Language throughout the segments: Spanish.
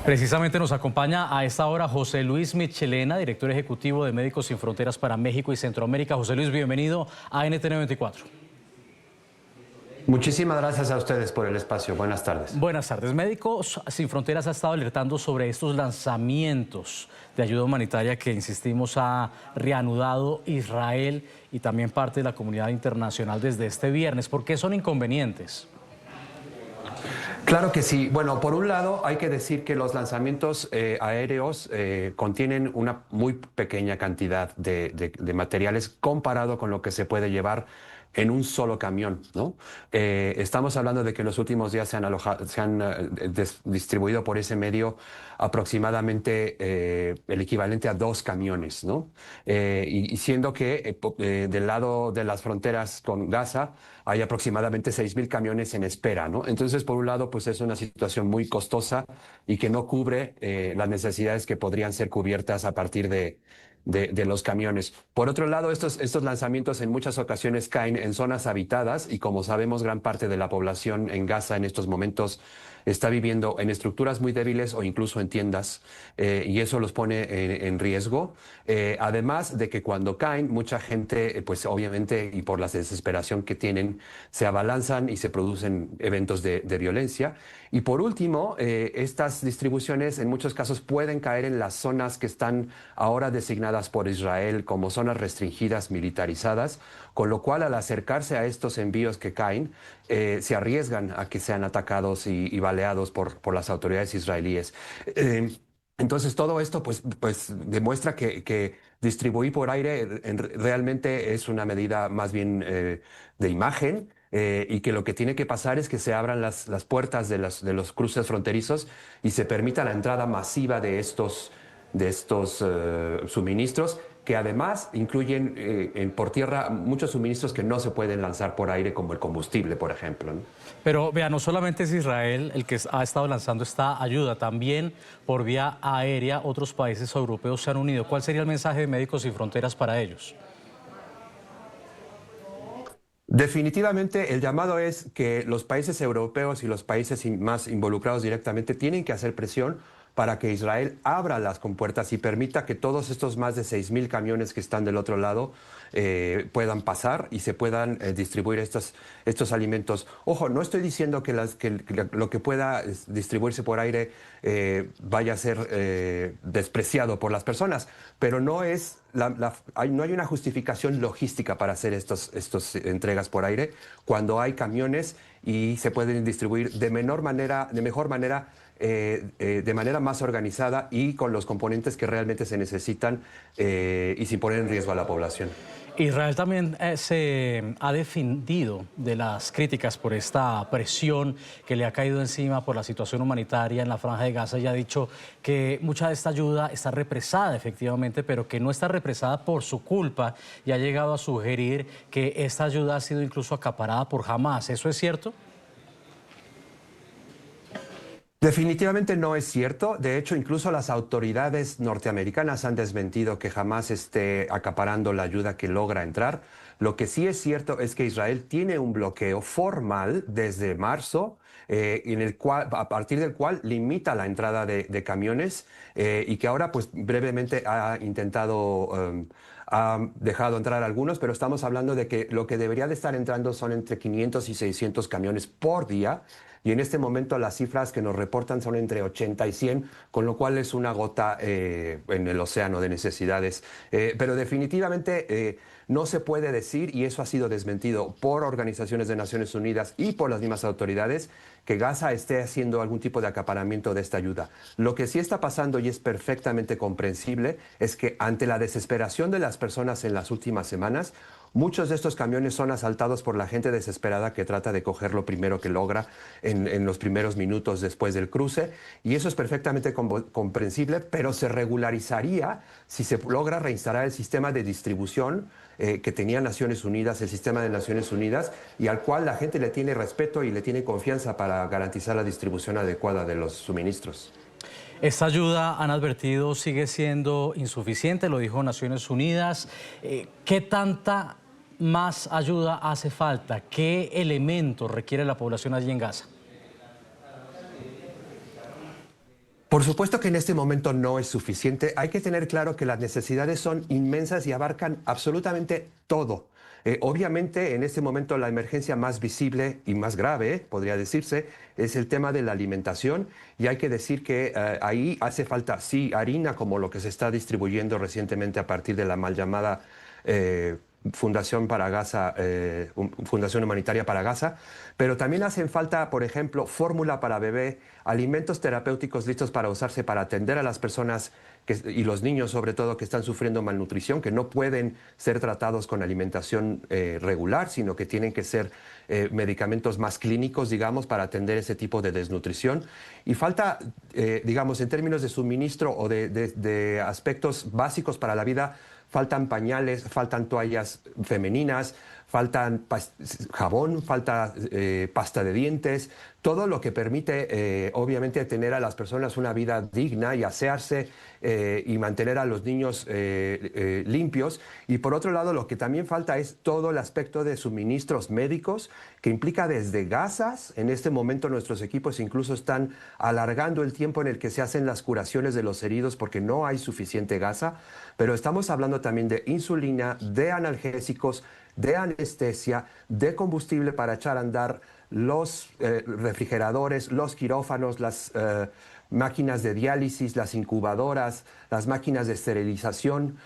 Precisamente nos acompaña a esta hora José Luis Michelena, director ejecutivo de Médicos Sin Fronteras para México y Centroamérica. José Luis, bienvenido a NTN 24. Muchísimas gracias a ustedes por el espacio. Buenas tardes. Buenas tardes. Médicos Sin Fronteras ha estado alertando sobre estos lanzamientos de ayuda humanitaria que, insistimos, ha reanudado Israel y también parte de la comunidad internacional desde este viernes. ¿Por qué son inconvenientes? Claro que sí. Bueno, por un lado hay que decir que los lanzamientos aéreos contienen una muy pequeña cantidad de materiales comparado con lo que se puede llevar en un solo camión, ¿no? Estamos hablando de que en los últimos días se han distribuido por ese medio aproximadamente el equivalente a 2 camiones, ¿no? Y siendo que del lado de las fronteras con Gaza hay aproximadamente 6,000 camiones en espera, ¿no? Entonces, por un lado, pues es una situación muy costosa y que no cubre las necesidades que podrían ser cubiertas a partir de los camiones. Por otro lado, estos lanzamientos en muchas ocasiones caen en zonas habitadas y, como sabemos, gran parte de la población en Gaza en estos momentos está viviendo en estructuras muy débiles o incluso en tiendas, y eso los pone en riesgo. Además de que cuando caen, mucha gente, pues obviamente, y por la desesperación que tienen, se abalanzan y se producen eventos de violencia. Y por último, estas distribuciones en muchos casos pueden caer en las zonas que están ahora designadas por Israel como zonas restringidas, militarizadas, con lo cual al acercarse a estos envíos que caen, se arriesgan a que sean atacados y baleados por las autoridades israelíes. Entonces todo esto pues demuestra que distribuir por aire realmente es una medida más bien de imagen, y que lo que tiene que pasar es que se abran las puertas de los cruces fronterizos y se permita la entrada masiva de estos suministros, que además incluyen por tierra muchos suministros que no se pueden lanzar por aire, como el combustible, por ejemplo, ¿no? Pero vea, no solamente es Israel el que ha estado lanzando esta ayuda, también por vía aérea otros países europeos se han unido. ¿Cuál sería el mensaje de Médicos Sin Fronteras para ellos? Definitivamente el llamado es que los países europeos y los países más involucrados directamente tienen que hacer presión para que Israel abra las compuertas y permita que todos estos más de 6,000 camiones que están del otro lado puedan pasar y se puedan distribuir estos alimentos. Ojo, no estoy diciendo que lo que pueda distribuirse por aire vaya a ser despreciado por las personas, pero no es no hay una justificación logística para hacer estas entregas por aire cuando hay camiones y se pueden distribuir de mejor manera, de manera más organizada y con los componentes que realmente se necesitan, y sin poner en riesgo a la población. Israel también se ha defendido de las críticas por esta presión que le ha caído encima por la situación humanitaria en la Franja de Gaza, y ha dicho que mucha de esta ayuda está represada efectivamente, pero que no está represada por su culpa, y ha llegado a sugerir que esta ayuda ha sido incluso acaparada por Hamás. ¿Eso es cierto? Definitivamente no es cierto. De hecho, incluso las autoridades norteamericanas han desmentido que jamás esté acaparando la ayuda que logra entrar. Lo que sí es cierto es que Israel tiene un bloqueo formal desde marzo, a partir del cual limita la entrada de camiones, y que ahora pues brevemente ha dejado entrar algunos, pero estamos hablando de que lo que debería de estar entrando son entre 500 y 600 camiones por día. Y en este momento las cifras que nos reportan son entre 80 y 100, con lo cual es una gota en el océano de necesidades. Pero definitivamente no se puede decir, y eso ha sido desmentido por organizaciones de Naciones Unidas y por las mismas autoridades, que Gaza esté haciendo algún tipo de acaparamiento de esta ayuda. Lo que sí está pasando, y es perfectamente comprensible, es que ante la desesperación de las personas en las últimas semanas, muchos de estos camiones son asaltados por la gente desesperada que trata de coger lo primero que logra en los primeros minutos después del cruce, y eso es perfectamente comprensible, pero se regularizaría si se logra reinstalar el sistema de distribución que tenía Naciones Unidas, el sistema de Naciones Unidas, y al cual la gente le tiene respeto y le tiene confianza para garantizar la distribución adecuada de los suministros. Esta ayuda, han advertido, sigue siendo insuficiente, lo dijo Naciones Unidas. ¿Qué tanta más ayuda hace falta? ¿Qué elementos requiere la población allí en Gaza? Por supuesto que en este momento no es suficiente. Hay que tener claro que las necesidades son inmensas y abarcan absolutamente todo. Obviamente, en este momento la emergencia más visible y más grave, podría decirse, es el tema de la alimentación. Y hay que decir que ahí hace falta, sí, harina, como lo que se está distribuyendo recientemente a partir de la mal llamada Fundación para Gaza, Fundación Humanitaria para Gaza, pero también hacen falta, por ejemplo, fórmula para bebé, alimentos terapéuticos listos para usarse para atender a las personas y los niños, sobre todo, que están sufriendo malnutrición, que no pueden ser tratados con alimentación regular, sino que tienen que ser medicamentos más clínicos, digamos, para atender ese tipo de desnutrición. Y falta, digamos, en términos de suministro o de aspectos básicos para la vida, faltan pañales, faltan toallas femeninas, faltan jabón, falta pasta de dientes, todo lo que permite, obviamente, tener a las personas una vida digna y asearse y mantener a los niños limpios. Y por otro lado, lo que también falta es todo el aspecto de suministros médicos, que implica desde gasas. En este momento nuestros equipos incluso están alargando el tiempo en el que se hacen las curaciones de los heridos porque no hay suficiente gasa, pero estamos hablando también de insulina, de analgésicos, de anestesia, de combustible para echar a andar los refrigeradores, los quirófanos, las máquinas de diálisis, las incubadoras, las máquinas de esterilización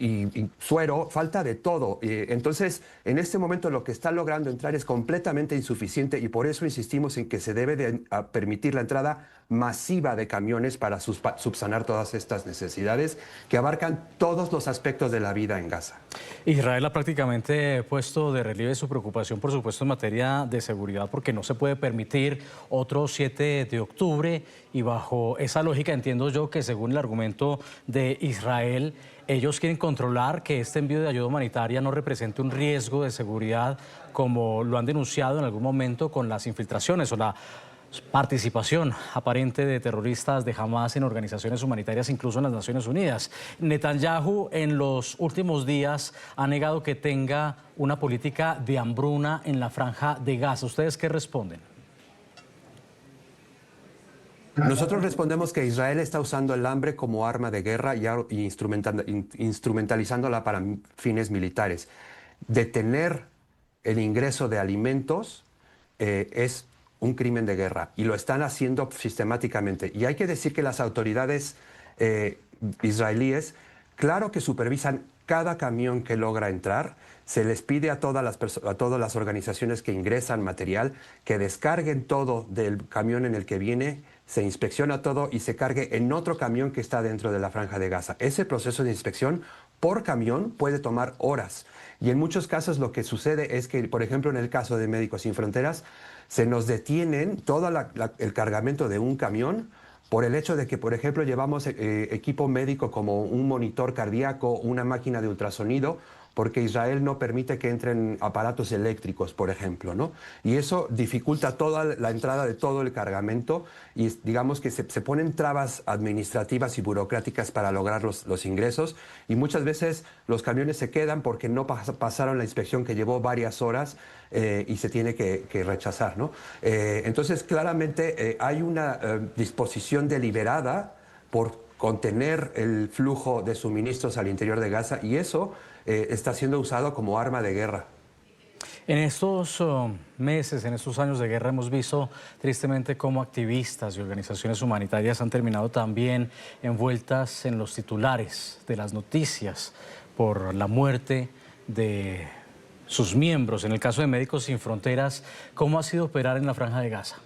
y suero, falta de todo. Entonces, en este momento lo que está logrando entrar es completamente insuficiente y por eso insistimos en que se debe de permitir la entrada masiva de camiones para subsanar todas estas necesidades que abarcan todos los aspectos de la vida en Gaza. Israel ha prácticamente puesto de relieve su preocupación, por supuesto, en materia de seguridad, porque no se puede permitir otro 7 de octubre y bajo esa lógica entiendo yo que según el argumento de Israel, ellos quieren controlar que este envío de ayuda humanitaria no represente un riesgo de seguridad como lo han denunciado en algún momento con las infiltraciones o la participación aparente de terroristas de Hamas en organizaciones humanitarias, incluso en las Naciones Unidas. Netanyahu en los últimos días ha negado que tenga una política de hambruna en la franja de Gaza. ¿Ustedes qué responden? Nosotros respondemos que Israel está usando el hambre como arma de guerra y instrumentalizándola para fines militares. Detener el ingreso de alimentos es un crimen de guerra y lo están haciendo sistemáticamente. Y hay que decir que las autoridades israelíes, claro que supervisan cada camión que logra entrar. Se les pide a todas las organizaciones que ingresan material que descarguen todo del camión en el que viene, se inspecciona todo y se cargue en otro camión que está dentro de la franja de Gaza. Ese proceso de inspección por camión puede tomar horas. Y en muchos casos lo que sucede es que, por ejemplo, en el caso de Médicos Sin Fronteras, se nos detienen todo el cargamento de un camión por el hecho de que, por ejemplo, llevamos equipo médico como un monitor cardíaco, una máquina de ultrasonido, porque Israel no permite que entren aparatos eléctricos, por ejemplo, ¿no? Y eso dificulta toda la entrada de todo el cargamento y digamos que se ponen trabas administrativas y burocráticas para lograr los ingresos y muchas veces los camiones se quedan porque no pasaron la inspección que llevó varias horas y se tiene que rechazar, ¿no? Entonces, claramente hay una disposición deliberada por contener el flujo de suministros al interior de Gaza y eso está siendo usado como arma de guerra. En estos meses, en estos años de guerra, hemos visto tristemente cómo activistas y organizaciones humanitarias han terminado también envueltas en los titulares de las noticias por la muerte de sus miembros. En el caso de Médicos Sin Fronteras, ¿cómo ha sido operar en la Franja de Gaza?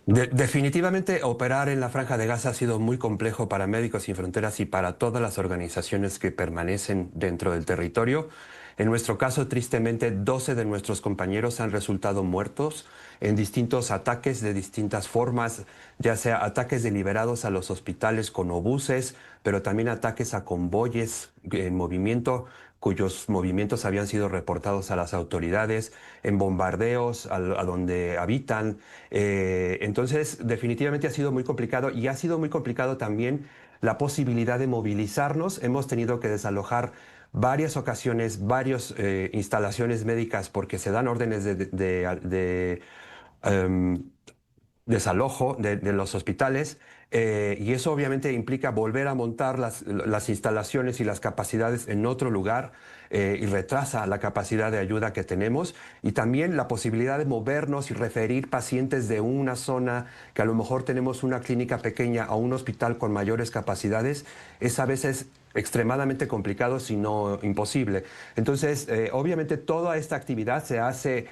Definitivamente operar en la Franja de Gaza ha sido muy complejo para Médicos Sin Fronteras y para todas las organizaciones que permanecen dentro del territorio. En nuestro caso, tristemente, 12 de nuestros compañeros han resultado muertos en distintos ataques de distintas formas, ya sea ataques deliberados a los hospitales con obuses, pero también ataques a convoyes en movimiento, cuyos movimientos habían sido reportados a las autoridades, en bombardeos a donde habitan. Entonces, definitivamente ha sido muy complicado y ha sido muy complicado también la posibilidad de movilizarnos. Hemos tenido que desalojar varias ocasiones, varias instalaciones médicas porque se dan órdenes de desalojo de los hospitales, y eso obviamente implica volver a montar las instalaciones y las capacidades en otro lugar, y retrasa la capacidad de ayuda que tenemos, y también la posibilidad de movernos y referir pacientes de una zona que a lo mejor tenemos una clínica pequeña a un hospital con mayores capacidades, es a veces extremadamente complicado, si no imposible. Entonces, obviamente toda esta actividad se hace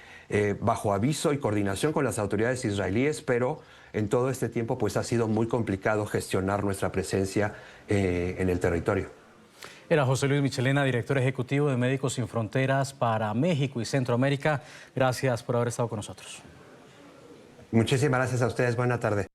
bajo aviso y coordinación con las autoridades israelíes, pero en todo este tiempo pues ha sido muy complicado gestionar nuestra presencia en el territorio. Era José Luis Michelena, director ejecutivo de Médicos Sin Fronteras para México y Centroamérica. Gracias por haber estado con nosotros. Muchísimas gracias a ustedes. Buena tarde.